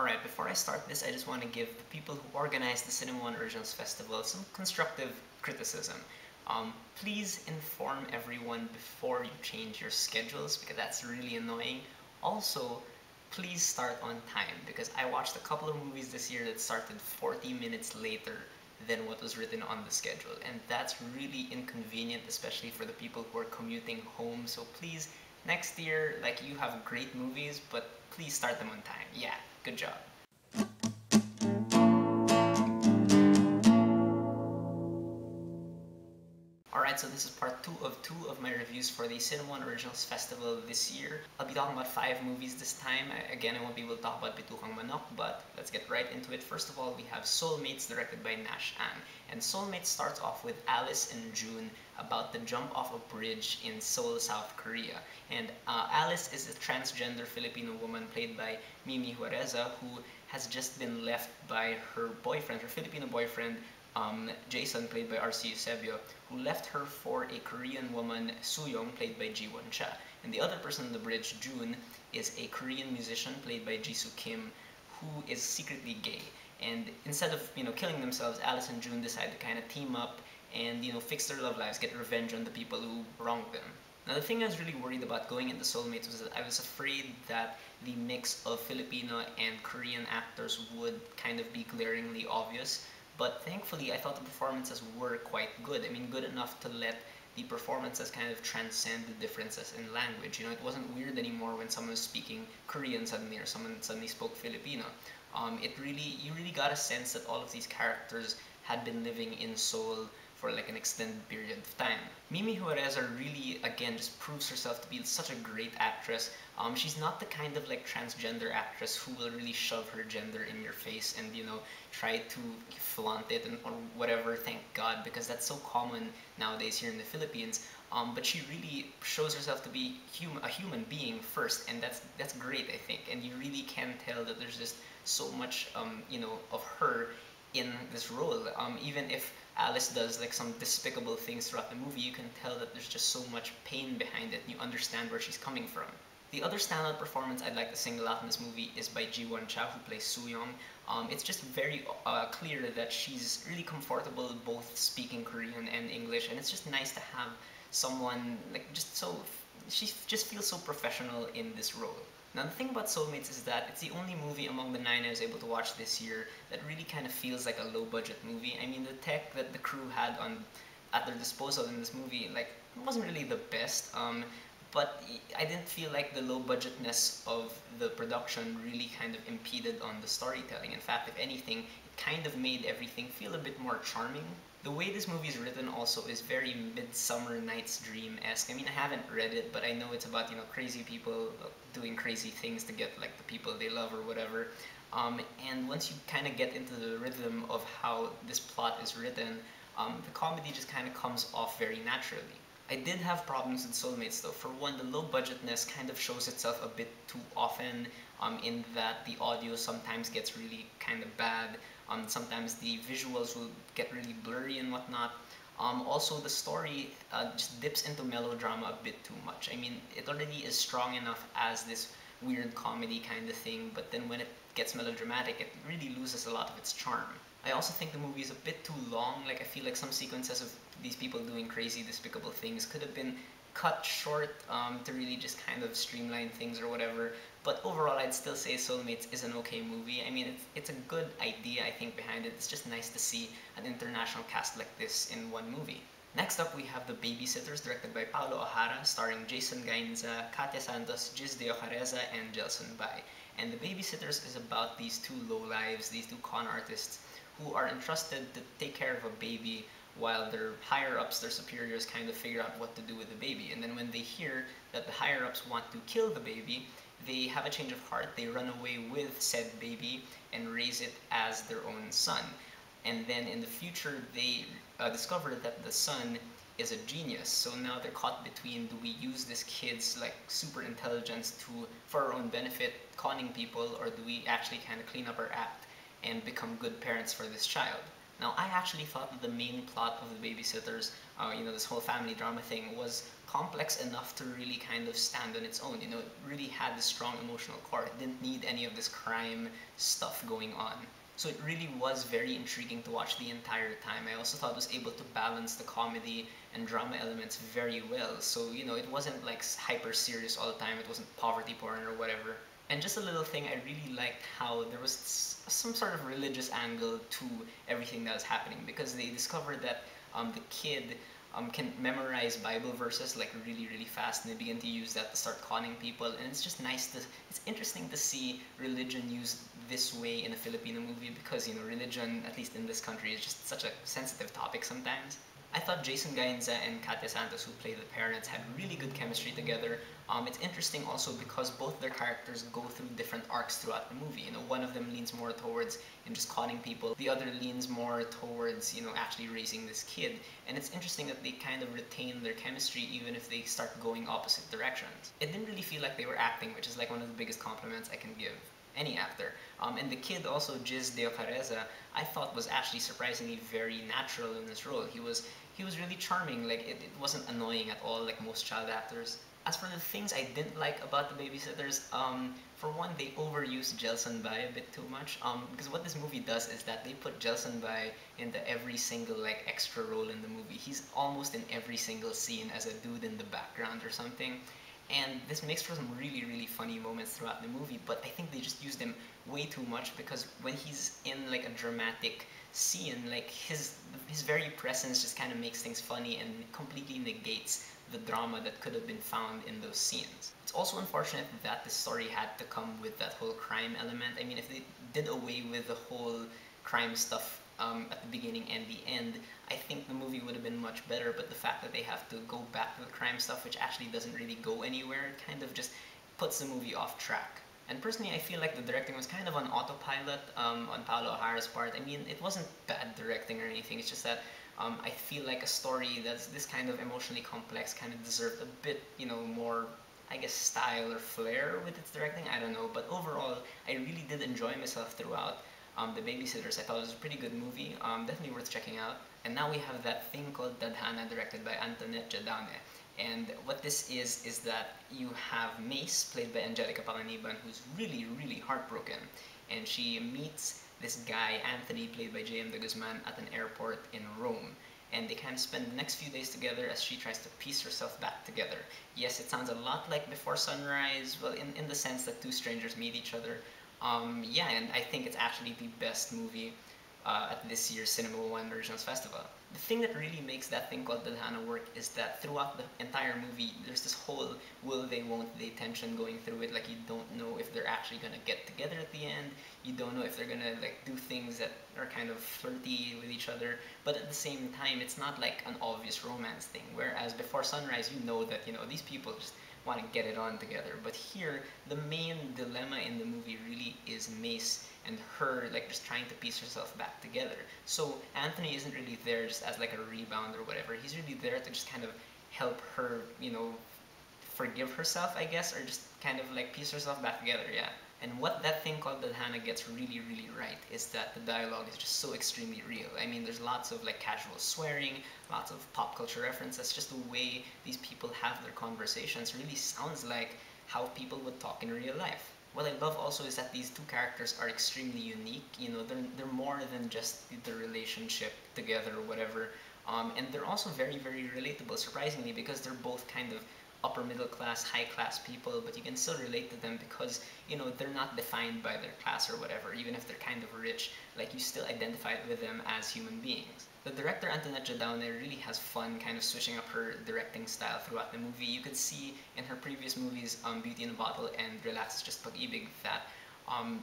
Alright, before I start this, I just want to give the people who organized the Cinema One Originals Festival some constructive criticism. Please inform everyone before you change your schedules because that's really annoying. Also, please start on time because I watched a couple of movies this year that started 40 minutes later than what was written on the schedule, and that's really inconvenient, especially for the people who are commuting home. So please, next year, like, you have great movies, but please start them on time. Yeah, good job. Alright, so this is part 2 of my reviews for the Cinema One Originals Festival this year. I'll be talking about 5 movies this time. Again, I won't be able to talk about Bitukang Manok, but let's get right into it. First of all, we have Soulmates, directed by Nash An. And Soulmates starts off with Alice and June about the jump off a bridge in Seoul, South Korea. And Alice is a transgender Filipino woman played by Mimi Juareza, who has just been left by her boyfriend, her Filipino boyfriend, Jason, played by R.C. Eusebio, who left her for a Korean woman, Soo-young, played by Ji-won Cha. And the other person on the bridge, June, is a Korean musician played by Jisoo Kim, who is secretly gay. And instead of, killing themselves, Alice and June decide to kind of team up and, fix their love lives, get revenge on the people who wronged them. Now, the thing I was really worried about going into Soulmates was that I was afraid that the mix of Filipino and Korean actors would kind of be glaringly obvious. But thankfully, I thought the performances were quite good. I mean, good enough to let the performances kind of transcend the differences in language. It wasn't weird anymore when someone was speaking Korean suddenly or someone suddenly spoke Filipino. You really got a sense that all of these characters had been living in Seoul for like an extended period of time. Mimi Juareza really, again, just proves herself to be such a great actress. She's not the kind of like transgender actress who will really shove her gender in your face and try to flaunt it or whatever, thank God, because that's so common nowadays here in the Philippines. But she really shows herself to be a human being first, and that's great, I think. And you really can tell that there's just so much of her in this role. Even if Alice does like some despicable things throughout the movie, you can tell that there's just so much pain behind it, and you understand where she's coming from. The other standout performance I'd like to single out in this movie is by Ji-won Cha, who plays Soo-young. It's just very clear that she's really comfortable both speaking Korean and English, and it's just nice to have someone she just feels so professional in this role. Now, the thing about Soulmates is that it's the only movie among the 9 I was able to watch this year that really kind of feels like a low-budget movie. I mean, the tech that the crew had at their disposal in this movie, like, wasn't really the best. But I didn't feel like the low-budgetness of the production really kind of impeded on the storytelling. In fact, if anything, it kind of made everything feel a bit more charming. The way this movie is written also is very Midsummer Night's Dream-esque. I mean, I haven't read it, but I know it's about, crazy people doing crazy things to get, like, the people they love or whatever. And once you kind of get into the rhythm of how this plot is written, the comedy just kind of comes off very naturally. I did have problems with Soulmates though. For one, the low-budgetness kind of shows itself a bit too often, in that the audio sometimes gets really kind of bad. Sometimes the visuals will get really blurry and whatnot. Also, the story just dips into melodrama a bit too much. I mean, it already is strong enough as this weird comedy kind of thing, but then when it gets melodramatic, it really loses a lot of its charm. I also think the movie is a bit too long. Like, I feel like some sequences of these people doing crazy, despicable things could have been cut short to really just kind of streamline things or whatever. But overall, I'd still say Soulmates is an okay movie. I mean, it's a good idea, I think, behind it. It's just nice to see an international cast like this in one movie. Next up, we have The Babysitters, directed by Paulo O'Hara, starring Jason Gainza, Katia Santos, Giz de Ojareza, and Jelson Bai. And The Babysitters is about these two lowlives, these two con artists, who are entrusted to take care of a baby while their higher-ups, their superiors, kind of figure out what to do with the baby. And then when they hear that the higher-ups want to kill the baby, they have a change of heart, they run away with said baby and raise it as their own son. And then in the future, they discover that the son is a genius. So now they're caught between, do we use this kid's like super intelligence for our own benefit, conning people, or do we actually kind of clean up our act and become good parents for this child? Now, I actually thought that the main plot of the Babysitters, this whole family drama thing, was complex enough to really kind of stand on its own. It really had this strong emotional core. It didn't need any of this crime stuff going on. So it really was very intriguing to watch the entire time. I also thought it was able to balance the comedy and drama elements very well. So, it wasn't like hyper serious all the time. It wasn't poverty porn or whatever. And just a little thing, I really liked how there was some sort of religious angle to everything that was happening, because they discovered that the kid can memorize Bible verses like really, really fast, and they begin to use that to start conning people. And it's just it's interesting to see religion used this way in a Filipino movie, because, religion, at least in this country, is just such a sensitive topic sometimes. I thought Jason Gainza and Katya Santos, who play the parents, had really good chemistry together. It's interesting also because both their characters go through different arcs throughout the movie. One of them leans more towards just conning people. The other leans more towards, actually raising this kid. And it's interesting that they kind of retain their chemistry even if they start going opposite directions. It didn't really feel like they were acting, which is like one of the biggest compliments I can give any actor. And the kid also, Giz De Ocareza, I thought was actually surprisingly very natural in this role. He was really charming. Like, it wasn't annoying at all like most child actors. As for the things I didn't like about the Babysitters, for one, they overused Jelson Bai a bit too much. Because what this movie does is that they put Jelson Bai into every single like extra role in the movie. He's almost in every single scene as a dude in the background or something. And this makes for some really, really funny moments throughout the movie, but I think they just used him way too much, because when he's in like a dramatic scene, like his very presence just kind of makes things funny and completely negates the drama that could have been found in those scenes. It's also unfortunate that the story had to come with that whole crime element. I mean, if they did away with the whole crime stuff at the beginning and the end, I think the movie would have been much better, but the fact that they have to go back to the crime stuff, which actually doesn't really go anywhere, it kind of just puts the movie off track. And personally, I feel like the directing was kind of on autopilot on Paolo O'Hara's part. I mean, it wasn't bad directing or anything, it's just that I feel like a story that's this kind of emotionally complex kind of deserved a bit, more, I guess, style or flair with its directing. I don't know, but overall, I really did enjoy myself throughout. The Babysitters, I thought it was a pretty good movie, definitely worth checking out. And now we have that thing called Tadhana, directed by Antoinette Jadane. And what this is that you have Mace, played by Angelica Panganiban, who's really, really heartbroken. And she meets this guy, Anthony, played by J.M. de Guzman, at an airport in Rome. And they kind of spend the next few days together as she tries to piece herself back together. Yes, it sounds a lot like Before Sunrise, well, in the sense that two strangers meet each other. Yeah, and I think it's actually the best movie at this year's Cinema One Originals Festival. The thing that really makes that thing called Tadhana work is that throughout the entire movie, there's this whole will they, won't they tension going through it. Like, you don't know if they're actually gonna get together at the end. You don't know if they're gonna like do things that are kind of flirty with each other. But at the same time, it's not like an obvious romance thing. Whereas Before Sunrise, you know that these people just want to get it on together. But here, the main dilemma in the movie really is Mace and her like just trying to piece herself back together. So Anthony isn't really there just as like a rebound or whatever. He's really there to just kind of help her, forgive herself, I guess, or just kind of like piece herself back together, yeah. And what that thing called Tadhana gets really, really right is that the dialogue is just so extremely real. I mean, there's lots of like casual swearing, lots of pop culture references. Just the way these people have their conversations really sounds like how people would talk in real life. What I love also is that these two characters are extremely unique. They're more than just the relationship together or whatever. And they're also very, very relatable, surprisingly, because they're both kind of upper middle class, high class people, but you can still relate to them because, they're not defined by their class or whatever. Even if they're kind of rich, like, you still identify with them as human beings. The director, Antoinette Jadane, really has fun kind of switching up her directing style throughout the movie. You could see in her previous movies, Beauty in a Bottle and Relax Is Just Pag-ibig, that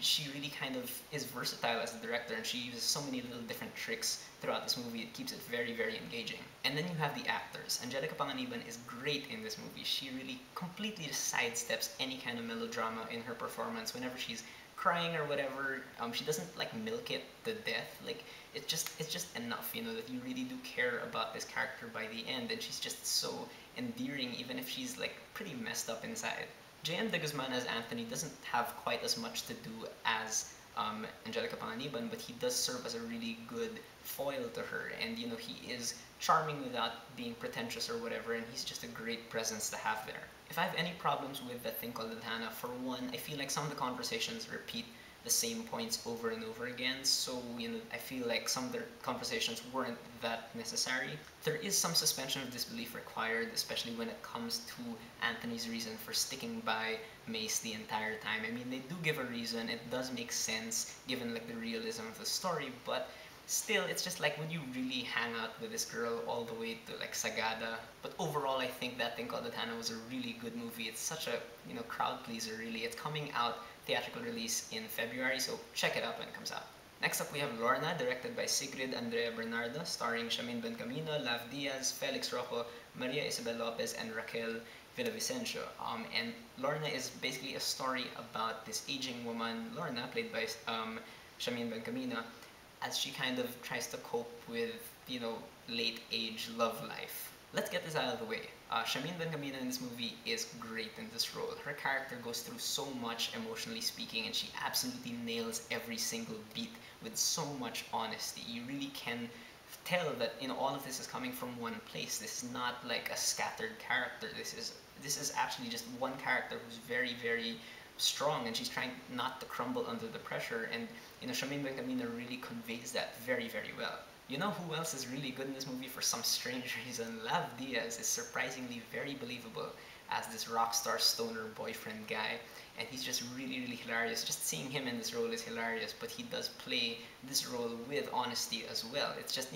she really kind of is versatile as a director, and she uses so many little different tricks throughout this movie. It keeps it very, very engaging. And then you have the actors. Angelica Panganiban is great in this movie. She really completely just sidesteps any kind of melodrama in her performance. Whenever she's crying or whatever, she doesn't like milk it to death. Like, it's just enough, that you really do care about this character by the end, and she's just so endearing, even if she's like pretty messed up inside. J.M. de Guzman as Anthony doesn't have quite as much to do as Angelica Panganiban, but he does serve as a really good foil to her, and he is charming without being pretentious or whatever, and he's just a great presence to have there. If I have any problems with that thing called Tadhana, for one, I feel like some of the conversations repeat the same points over and over again, so I feel like some of the conversations weren't that necessary. There is some suspension of disbelief required, especially when it comes to Anthony's reason for sticking by Mace the entire time. I mean, they do give a reason, it does make sense given like the realism of the story, but still, it's just like, would you really hang out with this girl all the way to like Sagada? But overall, I think that thing called Tadhana was a really good movie. It's such a crowd pleaser, really. It's coming out theatrical release in February, so check it out when it comes out. Next up, we have Lorna, directed by Sigrid Andrea Bernardo, starring Shamin Bencamino, Lav Diaz, Felix Rocco, Maria Isabel Lopez, and Raquel Villavicencio. And Lorna is basically a story about this aging woman, Lorna, played by Shamin Bencamino, as she kind of tries to cope with, late age love life. Let's get this out of the way. Shamin Bencamino in this movie is great in this role. Her character goes through so much emotionally speaking, and she absolutely nails every single beat with so much honesty. You really can tell that all of this is coming from one place. This is not like a scattered character. This is actually just one character who's very, very strong, and she's trying not to crumble under the pressure, and Shamin Bencamino really conveys that very, very well. You know who else is really good in this movie for some strange reason? Lav Diaz is surprisingly very believable as this rock star stoner boyfriend guy, and he's just really, really hilarious. Just seeing him in this role is hilarious, but he does play this role with honesty as well. It's just,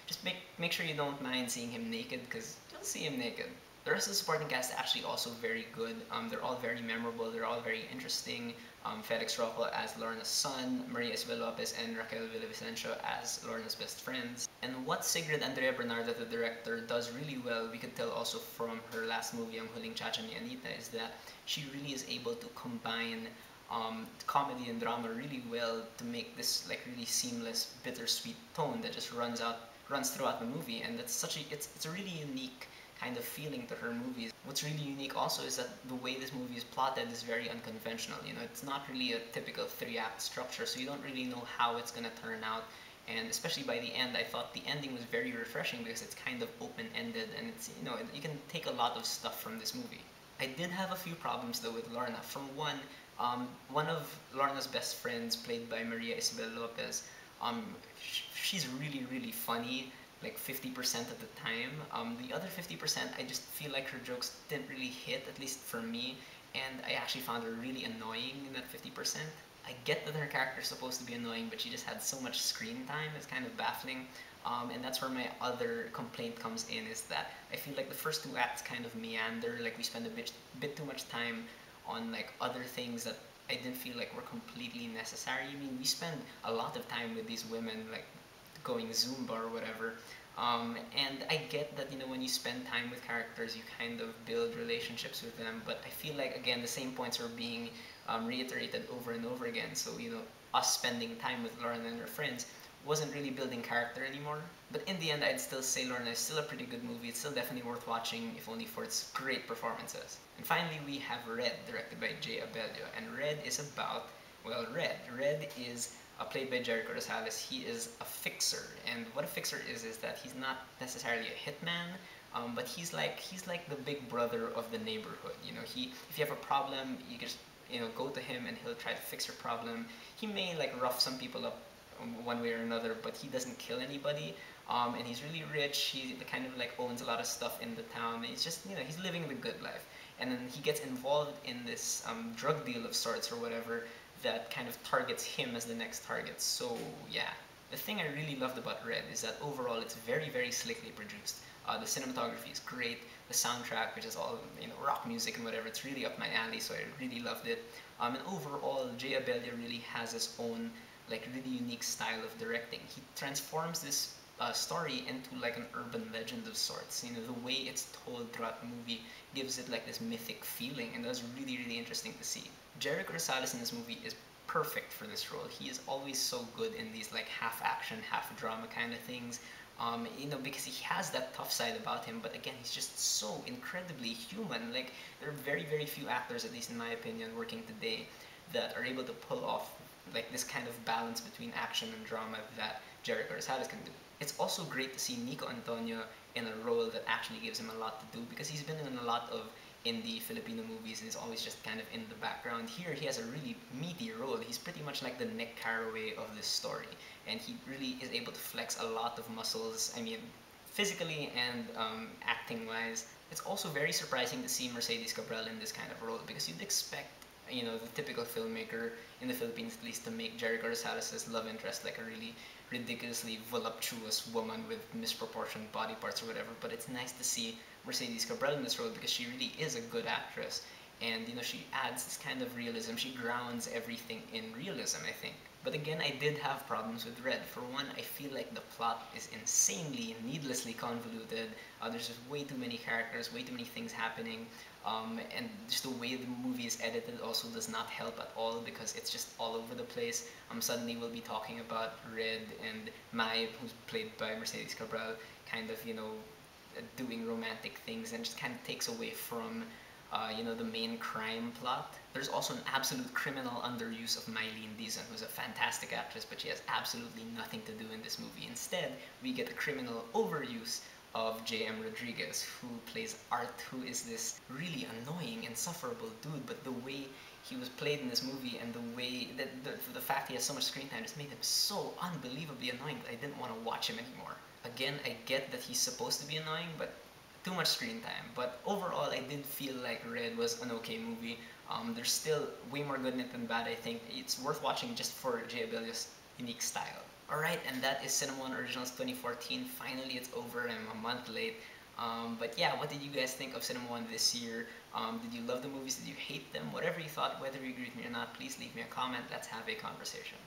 just make sure you don't mind seeing him naked, because you'll see him naked. The rest of the supporting cast is actually also very good. They're all very memorable. They're all very interesting. Felix Rocco as Lorna's son, Maria Isabel Lopez and Raquel Villavicencio as Lorna's best friends. And what Sigrid Andrea Bernardo, the director, does really well, we could tell also from her last movie, Ang Huling Chacha ni Anita, is that she really is able to combine comedy and drama really well to make this like really seamless, bittersweet tone that just runs throughout the movie. And that's it's a really unique kind of feeling to her movies. What's really unique also is that the way this movie is plotted is very unconventional. It's not really a typical 3-act structure, so you don't really know how it's gonna turn out. And especially by the end, I thought the ending was very refreshing because it's kind of open-ended, and it's you can take a lot of stuff from this movie. I did have a few problems though with Lorna. From one of Lorna's best friends, played by Maria Isabel Lopez, she's really, really funny, like 50% of the time. The other 50%, I just feel like her jokes didn't really hit, at least for me, and I actually found her really annoying in that 50%. I get that her character is supposed to be annoying, but she just had so much screen time, it's kind of baffling. And that's where my other complaint comes in, is that I feel like the first 2 acts kind of meander, like we spend a bit too much time on like other things that I didn't feel like were completely necessary. I mean, we spend a lot of time with these women, like going Zumba or whatever, and I get that when you spend time with characters you kind of build relationships with them, but I feel like again the same points are being reiterated over and over again. So us spending time with Lorna and her friends wasn't really building character anymore. But in the end, I'd still say Lorna is still a pretty good movie. It's still definitely worth watching, if only for its great performances. And finally, we have Red, directed by Jay Abelio, and Red is about, well, Red is played by Jericho Rosales. He is a fixer, and what a fixer is that he's not necessarily a hitman, but he's like the big brother of the neighborhood. If you have a problem, you just go to him and he'll try to fix your problem. He may like rough some people up one way or another, but he doesn't kill anybody. And he's really rich. He kind of like owns a lot of stuff in the town. He's just he's living the good life. And then he gets involved in this drug deal of sorts or whatever that kind of targets him as the next target. So yeah, the thing I really loved about Red is that overall it's very, very slickly produced. The cinematography is great. The soundtrack, which is all rock music and whatever, it's really up my alley. So I really loved it. And overall, Jay Abelio really has his own like really unique style of directing. He transforms this story into like an urban legend of sorts. The way it's told throughout the movie gives it like this mythic feeling, and that's really, really interesting to see. Jericho Rosales in this movie is perfect for this role. He is always so good in these like half action, half drama kind of things. Because he has that tough side about him, but again, he's just so incredibly human. Like, there are very, very few actors, at least in my opinion, working today, that are able to pull off like this kind of balance between action and drama that Jerry Rosales can do. It's also great to see Nico Antonio in a role that actually gives him a lot to do, because he's been in a lot of indie Filipino movies and is always just kind of in the background. Here he has a really meaty role. He's pretty much like the Nick Carraway of this story, and he really is able to flex a lot of muscles. I mean, physically and acting wise. It's also very surprising to see Mercedes Cabral in this kind of role, because you'd expect, you know, the typical filmmaker in the Philippines at least to make Jericho Rosales' love interest like a really ridiculously voluptuous woman with misproportioned body parts or whatever. But it's nice to see Mercedes Cabral in this role, because she really is a good actress, and you know, she adds this kind of realism. She grounds everything in realism, I think. But again, I did have problems with Red. For one, I feel like the plot is insanely, needlessly convoluted. There's just way too many characters, way too many things happening, and just the way the movie is edited also does not help at all, because it's just all over the place. Suddenly we'll be talking about Red and Mai, who's played by Mercedes Cabral, kind of, you know, doing romantic things, and just kind of takes away from you know, the main crime plot. There's also an absolute criminal underuse of Mylene Dizon, who's a fantastic actress, but she has absolutely nothing to do in this movie. Instead, we get a criminal overuse of J.M. Rodriguez, who plays Art, who is this really annoying, insufferable dude, but the way he was played in this movie and the way that the fact he has so much screen time just made him so unbelievably annoying that I didn't want to watch him anymore. Again, I get that he's supposed to be annoying, but too much screen time. But overall, I did feel like Red was an okay movie. There's still way more good in it than bad, I think. It's worth watching just for Jay Abelio's unique style. Alright, and that is Cinema One Originals 2014. Finally, it's over. I'm a month late. But yeah, what did you guys think of Cinema One this year? Did you love the movies? Did you hate them? Whatever you thought, whether you agree with me or not, please leave me a comment. Let's have a conversation.